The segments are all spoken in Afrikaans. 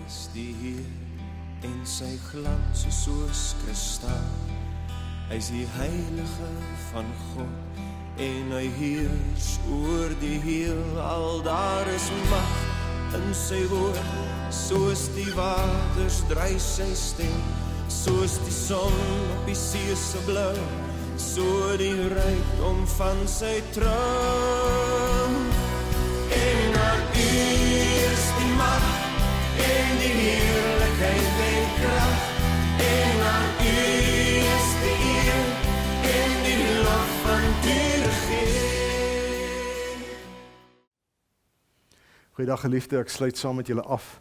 is die Heer en sy glans is soos kristal. Hy is die heilige van God en hy heers oor die heelal. Daar is mag in sy woord, soos die waters dryf sy stem, soos die son op die see se blou, so die rykdom van sy troon. En aan U is die mag en die heerlikheid en krag, en aan U is die eer en die lof van ewigheid. Goeiedag geliefde, ek sluit saam met julle af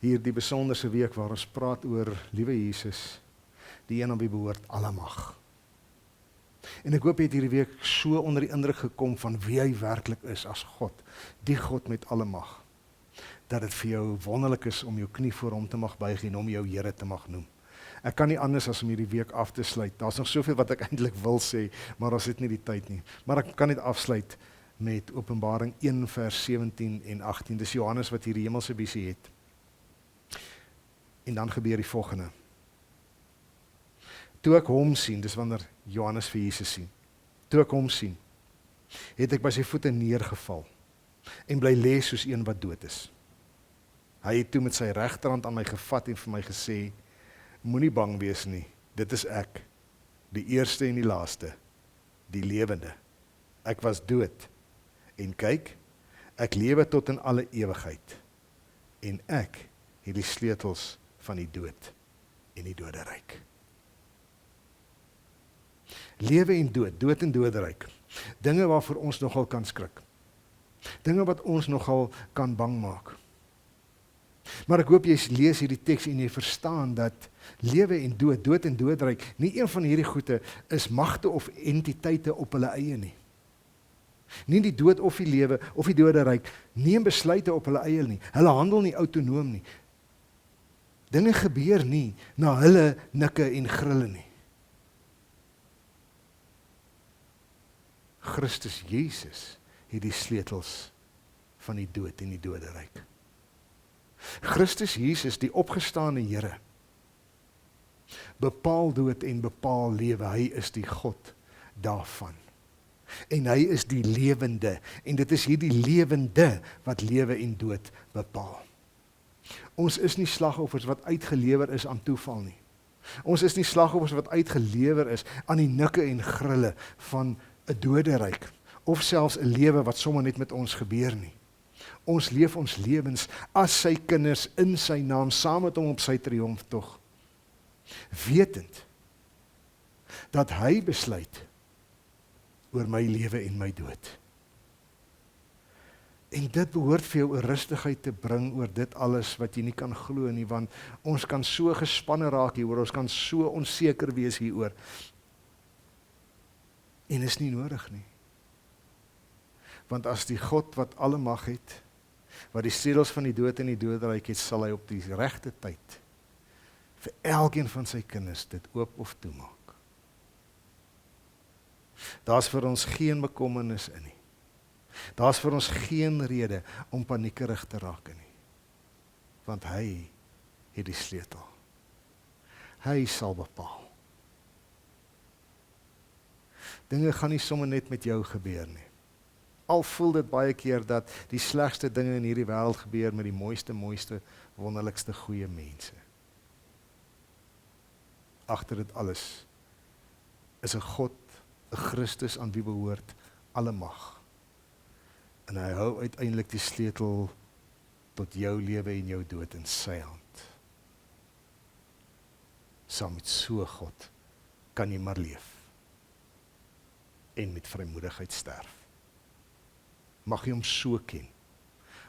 hier die besonderse week waar ons praat oor liewe Jesus, die een aan wie behoort alle mag. En ek hoop jy het hierdie week so onder die indruk gekom van wie hy werklik is as God, die God met alle mag, dat dit vir jou wonderlik is om jou knie voor hom te mag buig en hom jou Here te mag noem. Ek kan nie anders as om hierdie week af te sluit. Daar's nog soveel wat ek eintlik wil sê, maar ons het nie die tyd nie. Maar ek kan net afsluit met Openbaring 1 vers 17 en 18. Dis Johannes wat hierdie hemelse visie het. En dan gebeur die volgende. Toe ek hom sien, dis wanneer Johannes vir Jesus sien, toe ek hom sien, het ek by sy voete neergeval en bly lê soos een wat dood is. Hy het toe met sy regterhand aan my gevat en vir my gesê, moenie bang wees nie, dit is ek, die eerste en die laaste, die lewende. Ek was dood, en kyk, ek lewe tot in alle ewigheid, en ek het die sleutels van die dood en die doderyk. Lewe en dood en doderyk, dinge waarvoor ons nogal kan skrik, dinge wat ons nogal kan bang maak. Maar ek hoop jy lees hierdie teks en jy verstaan dat lewe en dood en doderyk, nie een van hierdie goede is magte of entiteite op hulle eie nie. Nie die dood of die lewe of die doderyk neem besluite op hulle eie nie. Hulle handel nie autonoom nie. Dinge gebeur nie na hulle nikke en grille nie. Christus Jesus het die sleutels van die dood en die doderyk. Christus Jesus, die opgestane Here, bepaal dood en bepaal lewe. Hy is die God daarvan. En hy is die lewende, en dit is hierdie lewende wat lewe en dood bepaal. Ons is nie slagoffers wat uitgelewer is aan toeval nie. Ons is nie slagoffers wat uitgelewer is aan die nikke en grille van 'n doderyk, of selfs 'n lewe wat sommer net met ons gebeur nie. Ons leef ons lewens as sy kinders in sy naam, saam met hom op sy triomftog, wetend dat hy besluit oor my lewe en my dood. En dit behoort vir jou 'n rustigheid te bring oor dit alles wat jy nie kan glo nie, want ons kan so gespanne raak hieroor, ons kan so onseker wees hieroor. En is nie nodig nie. Want as die God wat alle mag het, wat die sleutels van die dood en die doderyk het, sal hy op die regte tyd vir elkeen van sy kinders dit oop of toemaak. Daar's vir ons geen bekommernis in nie. Daar's vir ons geen rede om paniekerig te raak nie. Want hy het die sleutel. Hy sal bepaal. Dinge gaan nie sommer net met jou gebeur nie. Al voel dit baie keer dat die slegste dinge in hierdie wêreld gebeur met die mooiste, wonderlikste goeie mense. Agter dit alles is 'n God, 'n Christus aan wie behoort alle mag. En hy hou uiteindelik die sleutel tot jou lewe en jou dood in sy hand. Saam met so God kan jy maar leef en met vrymoedigheid sterf. Mag jy hom so ken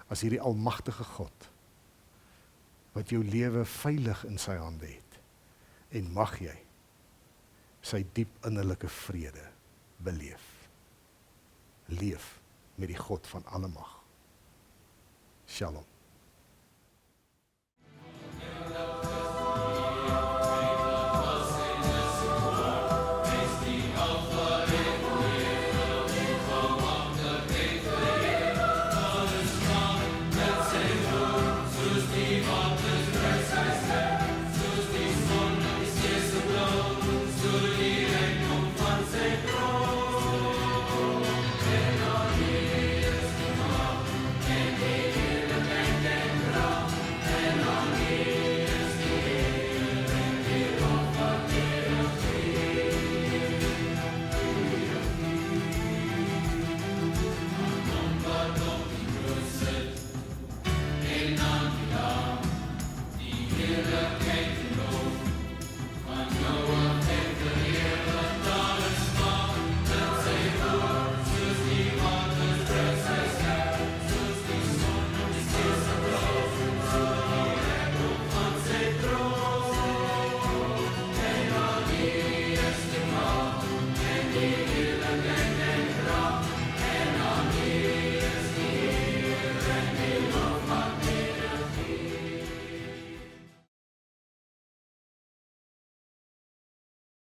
as hierdie almagtige God wat jou lewe veilig in sy hande het, en mag jy sy diep innerlike vrede beleef. Leef met die God van alle mag. Shalom.